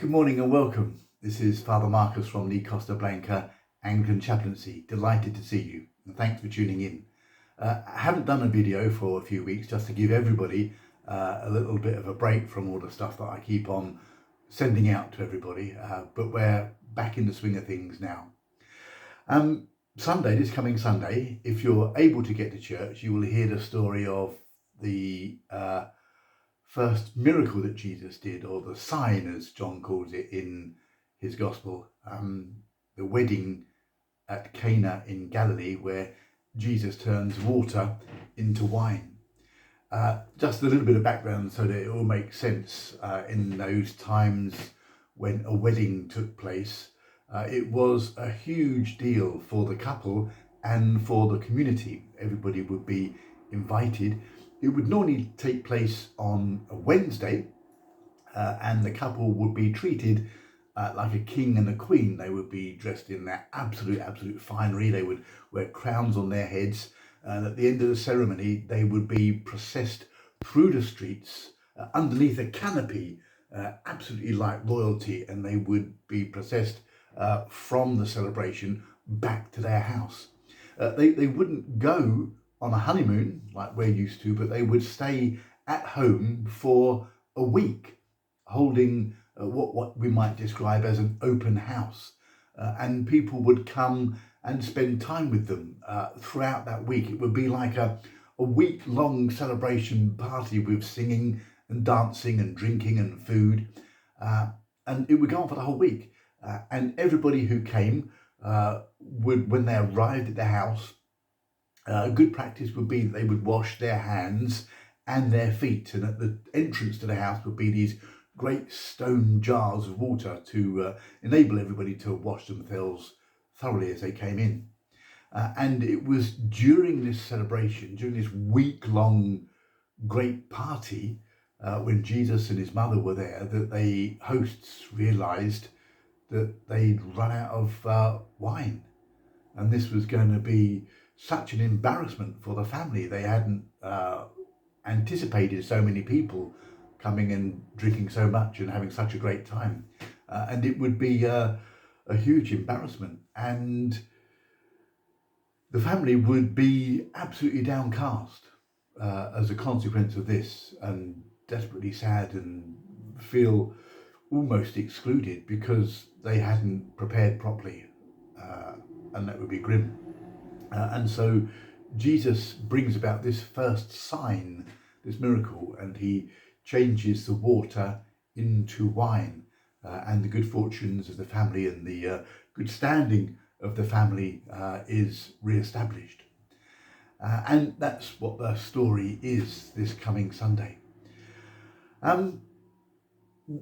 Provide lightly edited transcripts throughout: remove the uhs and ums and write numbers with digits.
Good morning and welcome. This is Father Marcus from the Costa Blanca Anglican Chaplaincy. Delighted to see you and thanks for tuning in. I haven't done a video for a few weeks just to give everybody a little bit of a break from all the stuff that I keep on sending out to everybody, but we're back in the swing of things now. Sunday, this coming Sunday, if you're able to get to church, you will hear the story of the first miracle that Jesus did, or the sign as John calls it in his gospel, the wedding at Cana in Galilee, where Jesus turns water into wine. Just a little bit of background so that it all makes sense. In those times when a wedding took place, it was a huge deal for the couple and for the community. Everybody would be invited. It would normally take place on a Wednesday, and the couple would be treated like a king and a queen. They would be dressed in their absolute finery. They would wear crowns on their heads, and at the end of the ceremony, they would be processed through the streets underneath a canopy, absolutely like royalty, and they would be processed from the celebration back to their house. They wouldn't go on a honeymoon like we're used to, but they would stay at home for a week, holding what we might describe as an open house. And people would come and spend time with them throughout that week. It would be like a week-long celebration party with singing and dancing and drinking and food. And it would go on for the whole week. And everybody who came would, when they arrived at the house, a good practice would be that they would wash their hands and their feet, and at the entrance to the house would be these great stone jars of water to enable everybody to wash themselves thoroughly as they came in. And it was during this celebration, during this week-long great party, when Jesus and his mother were there, that the hosts realised that they'd run out of wine. And this was going to be such an embarrassment for the family. They hadn't anticipated so many people coming and drinking so much and having such a great time. And it would be a huge embarrassment. And the family would be absolutely downcast as a consequence of this, and desperately sad and feel almost excluded because they hadn't prepared properly. And that would be grim. And so Jesus brings about this first sign, this miracle, and he changes the water into wine, and the good fortunes of the family and the good standing of the family is re-established. And that's what the story is this coming Sunday.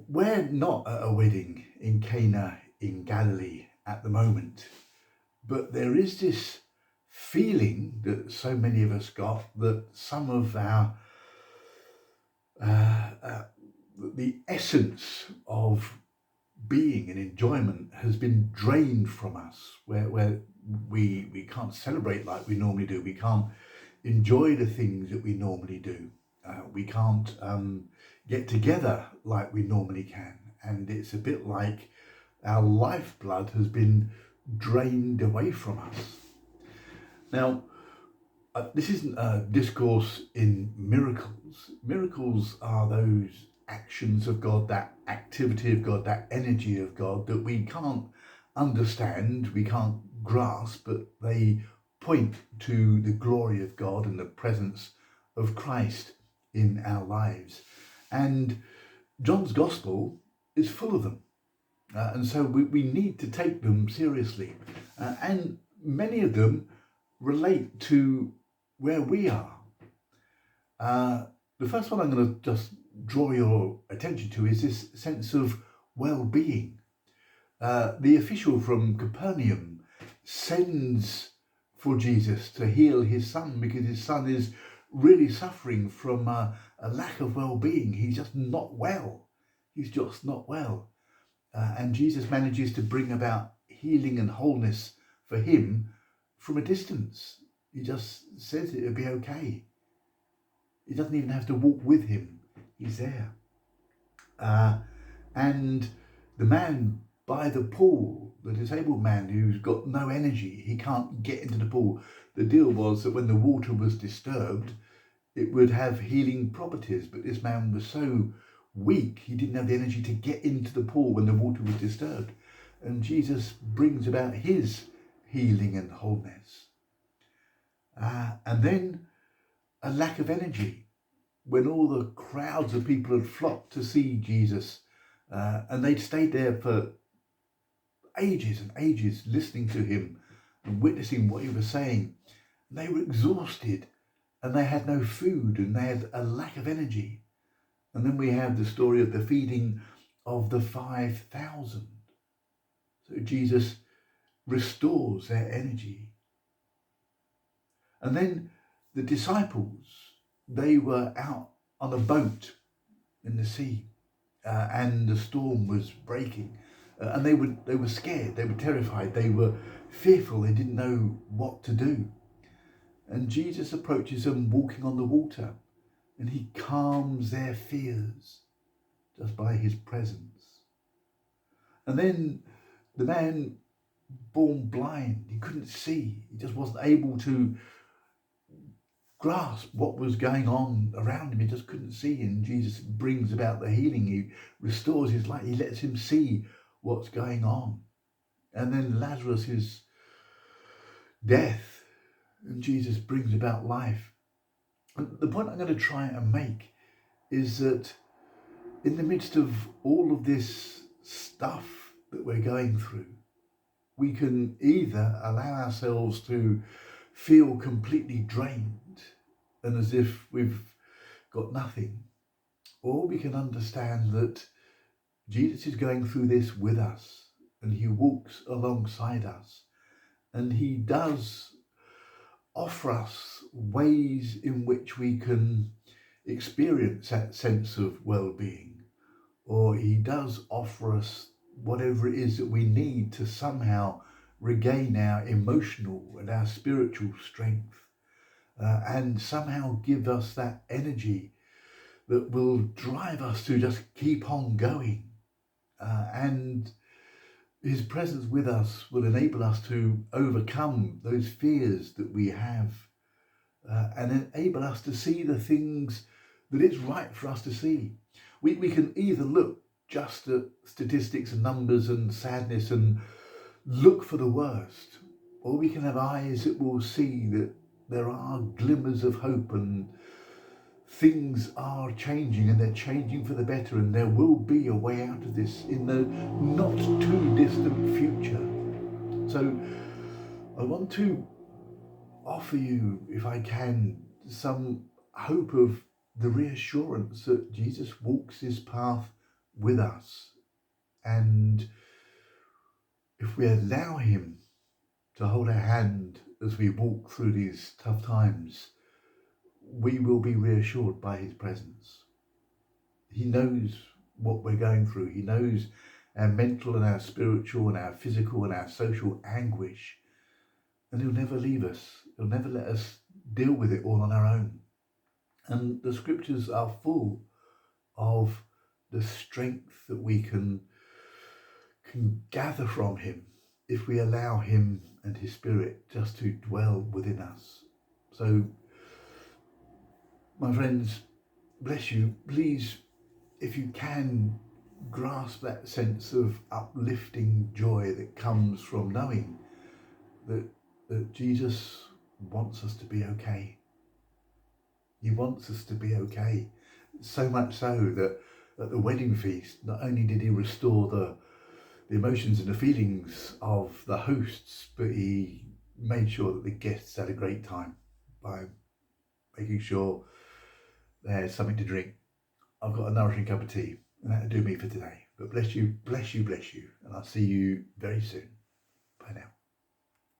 We're not at a wedding in Cana in Galilee at the moment, but there is this feeling that so many of us got that some of our the essence of being and enjoyment has been drained from us, where we can't celebrate like we normally do. We can't enjoy the things that we normally do. We can't get together like we normally can. And it's a bit like our lifeblood has been drained away from us. Now, this isn't a discourse in miracles. Miracles are those actions of God, that activity of God, that energy of God that we can't understand, we can't grasp, but they point to the glory of God and the presence of Christ in our lives. And John's Gospel is full of them. And so we need to take them seriously. And many of them relate to where we are. The first one I'm going to just draw your attention to is this sense of well-being. The official from Capernaum sends for Jesus to heal his son because his son is really suffering from a lack of well-being. He's just not well. He's just not well. And Jesus manages to bring about healing and wholeness for him from a distance. He just says it'll be okay. He doesn't even have to walk with him. He's there. And the man by the pool, the disabled man who's got no energy, he can't get into the pool. The deal was that when the water was disturbed, it would have healing properties, but this man was so weak, he didn't have the energy to get into the pool when the water was disturbed. And Jesus brings about his healing and wholeness. And then a lack of energy. When all the crowds of people had flocked to see Jesus, and they'd stayed there for ages and ages listening to him and witnessing what he was saying, they were exhausted and they had no food and they had a lack of energy. And then we have the story of the feeding of the 5,000. So Jesus restores their energy. And then the disciples, they were out on a boat in the sea, and the storm was breaking, and they were scared, they were terrified, they were fearful, they didn't know what to do. And Jesus approaches them walking on the water, and he calms their fears just by his presence. And then the man born blind, he couldn't see, he just wasn't able to grasp what was going on around him. He just couldn't see, and Jesus brings about the healing. He restores his light. He lets him see what's going on. And then Lazarus' death, and Jesus brings about life. And the point I'm going to try and make is that in the midst of all of this stuff that we're going through, we can either allow ourselves to feel completely drained and as if we've got nothing, or we can understand that Jesus is going through this with us and he walks alongside us, and he does offer us ways in which we can experience that sense of well-being, or he does offer us whatever it is that we need to somehow regain our emotional and our spiritual strength, and somehow give us that energy that will drive us to just keep on going. And his presence with us will enable us to overcome those fears that we have, and enable us to see the things that it's right for us to see. We can either look just at statistics and numbers and sadness and look for the worst, or we can have eyes that will see that there are glimmers of hope and things are changing, and they're changing for the better, and there will be a way out of this in the not too distant future. So I want to offer you, if I can, some hope of the reassurance that Jesus walks this path with us, and if we allow him to hold our hand as we walk through these tough times, we will be reassured by his presence. He knows what we're going through. He knows our mental and our spiritual and our physical and our social anguish, and he'll never leave us. He'll never let us deal with it all on our own. And the scriptures are full of the strength that we can gather from him if we allow him and his spirit just to dwell within us. So, my friends, bless you. Please, if you can, grasp that sense of uplifting joy that comes from knowing that Jesus wants us to be okay. He wants us to be okay. So much so that at the wedding feast, not only did he restore the emotions and the feelings of the hosts, but he made sure that the guests had a great time by making sure they had something to drink. I've got a nourishing cup of tea, and that'll do me for today. But bless you, bless you, bless you, and I'll see you very soon. Bye now.